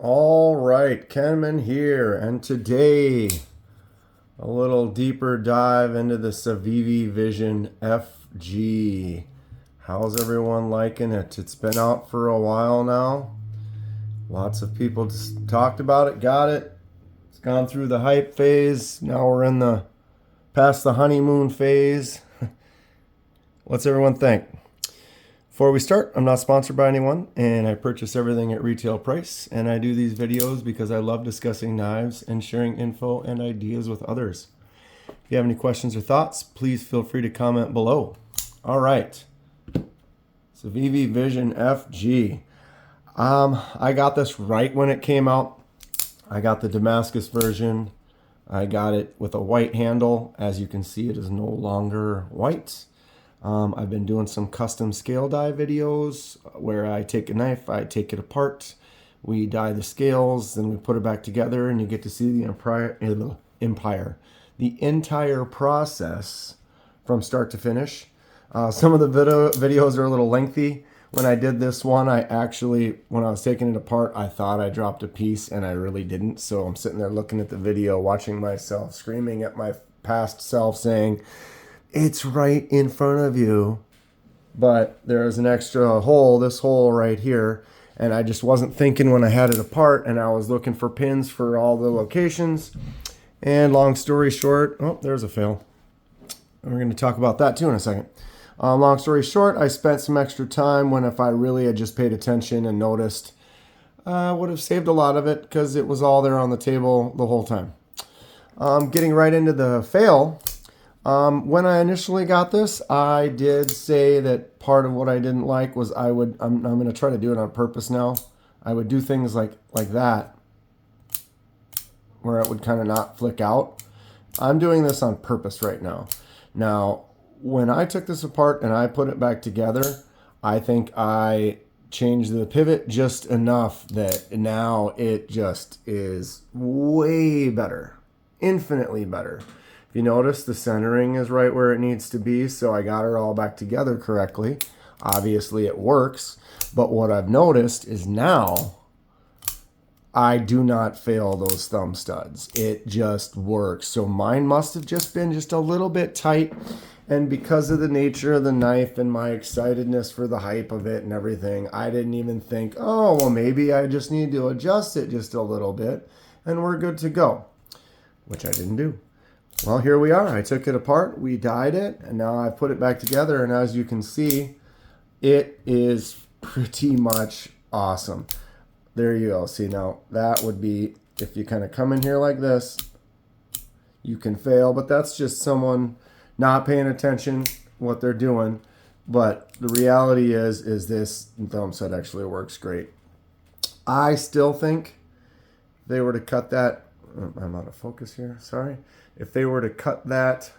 All right, Kenman here, and today a little deeper dive into the Civivi Vision FG. How's everyone liking it? It's been out for a while now. Lots of people just talked about it, got it. It's gone through the hype phase. Now we're in the past the honeymoon phase. What's everyone think? Before we start, I'm not sponsored by anyone, and I purchase everything at retail price, and I do these videos because I love discussing knives and sharing info and ideas with others. If you have any questions or thoughts, please feel free to comment below. All right, Civivi Vision FG. I got this right when it came out. I got the Damascus version. I got it with a white handle. As you can see, it is no longer white. I've been doing some custom scale die videos where I take a knife, I take it apart, we die the scales, then we put it back together, and you get to see the entire process from start to finish. Some of the videos are a little lengthy. When I did this one, when I was taking it apart, I thought I dropped a piece, and I really didn't. So I'm sitting there looking at the video, watching myself, screaming at my past self, saying, "It's right in front of you." But there's an extra hole, this hole right here, and I just wasn't thinking when I had it apart, and I was looking for pins for all the locations. And long story short, oh, there's a fail. We're going to talk about that too in a second. Long story short, I spent some extra time when if I really had just paid attention and noticed, I would have saved a lot of it because it was all there on the table the whole time. Getting right into the fail. When I initially got this, I did say that part of what I didn't like was I'm going to try to do it on purpose now. I would do things like that, where it would kind of not flick out. I'm doing this on purpose right now. Now, when I took this apart and I put it back together, I think I changed the pivot just enough that now it just is way better, infinitely better. You notice the centering is right where it needs to be, so I got it all back together correctly. Obviously it works, but what I've noticed is now I do not fail those thumb studs. It just works. So mine must have just been just a little bit tight, and because of the nature of the knife and my excitedness for the hype of it and everything, I didn't even think, oh, well, maybe I just need to adjust it just a little bit and we're good to go, which I didn't do. Well, here we are. I took it apart, we dyed it, and now I put it back together, and as you can see, it is pretty much awesome. There you go. See, now that would be, if you kind of come in here like this, you can fail, but that's just someone not paying attention what they're doing. But the reality is this thumb set actually works great. I still think if they were to cut that, I'm out of focus here, sorry. If they were to cut that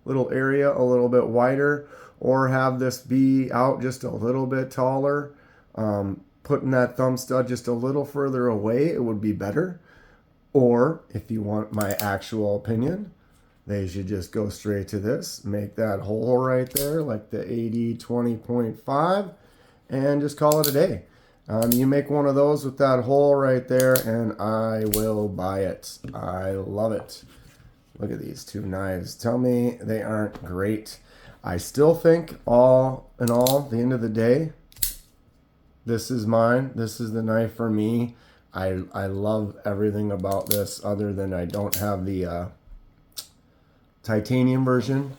little area a little bit wider or have this be out just a little bit taller, putting that thumb stud just a little further away, it would be better. Or if you want my actual opinion, they should just go straight to this, make that hole right there like the 80-20.5 and just call it a day. You make one of those with that hole right there and I will buy it. I love it. Look at these two knives. Tell me they aren't great. I still think all in all, at the end of the day, this is mine. This is the knife for me. I love everything about this other than I don't have the titanium version.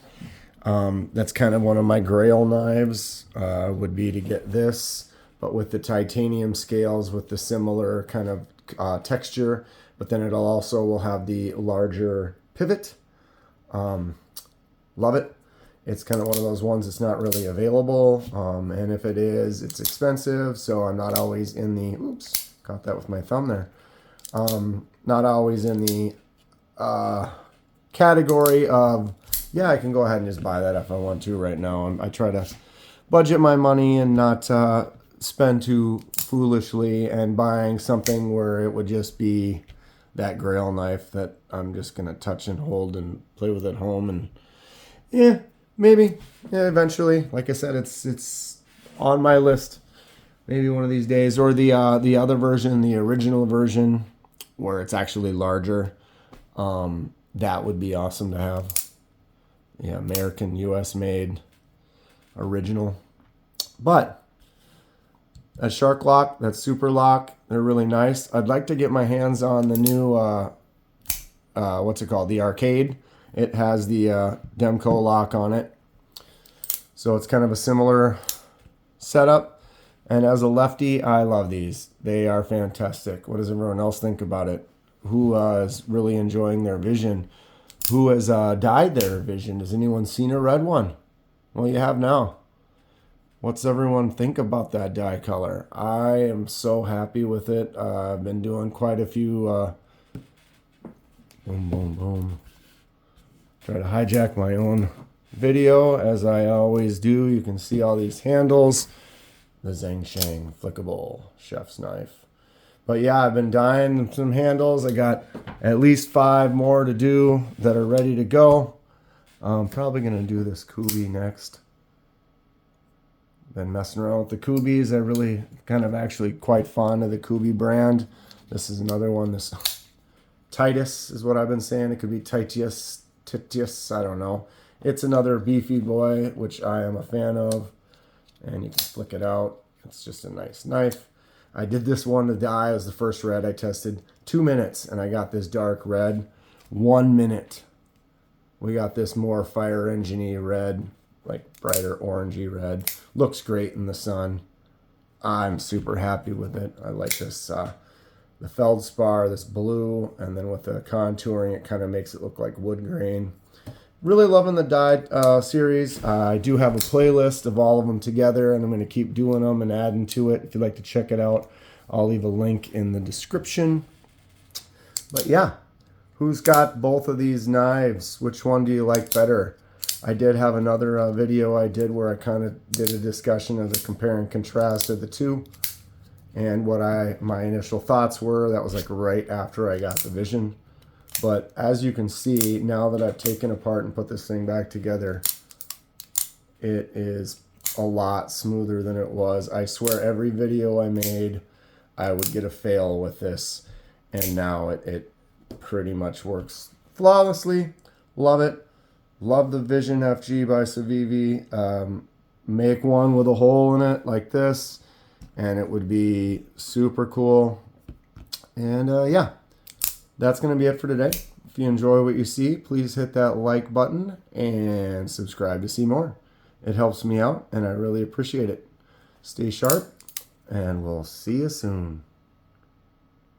That's kind of one of my grail knives, would be to get this, but with the titanium scales with the similar kind of texture, but then it'll also will have the larger pivot. Love it. It's kind of one of those ones that's not really available, and if it is, it's expensive, so I'm not always in the, oops, got that with my thumb there, not always in the category of, yeah, I can go ahead and just buy that if I want to right now. I try to budget my money and not spend too foolishly and buying something where it would just be that grail knife that I'm just going to touch and hold and play with at home. And yeah, maybe, yeah, eventually, like I said, it's on my list. maybe one of these days, or the other version, the original version, where it's actually larger. That would be awesome to have. Yeah, American, U.S. made, original. But that Shark Lock, that Super Lock, they're really nice. I'd like to get my hands on the new, what's it called? The Arcade. It has the Demco lock on it. So it's kind of a similar setup. And as a lefty, I love these. They are fantastic. What does everyone else think about it? Who is really enjoying their Vision? Who has dyed their Vision? Has anyone seen a red one? Well, you have now. What's everyone think about that dye color? I am so happy with it. I've been doing quite a few boom, boom, boom. Try to hijack my own video, as I always do. You can see all these handles. The Zhang Shang flickable chef's knife. But yeah, I've been dyeing some handles. I got at least 5 more to do that are ready to go. I'm probably going to do this Kubi next. Been messing around with the Kubis. I really kind of actually quite fond of the Kubi brand. This is another one. This Titus is what I've been saying. It could be Titius, I don't know. It's another beefy boy, which I am a fan of. And you can flick it out. It's just a nice knife. I did this one to dye. It was the first red I tested. 2 minutes, and I got this dark red. 1 minute. We got this more fire engine-y red, like brighter orangey red. Looks great in the sun. I'm super happy with it. I like this, the feldspar, this blue, and then with the contouring, it kind of makes it look like wood grain. Really loving the dye series. I do have a playlist of all of them together, and I'm going to keep doing them and adding to it. If you'd like to check it out, I'll leave a link in the description. But yeah, who's got both of these knives? Which one do you like better? I did have another video I did where I kind of did a discussion of the compare and contrast of the two, and what my initial thoughts were. That was like right after I got the Vision. But as you can see, now that I've taken apart and put this thing back together, it is a lot smoother than it was. I swear every video I made, I would get a fail with this. And now it pretty much works flawlessly. Love it. Love the Vision FG by Civivi. Make one with a hole in it like this, and it would be super cool. And yeah. That's going to be it for today. If you enjoy what you see, please hit that like button and subscribe to see more. It helps me out, and I really appreciate it. Stay sharp, and we'll see you soon.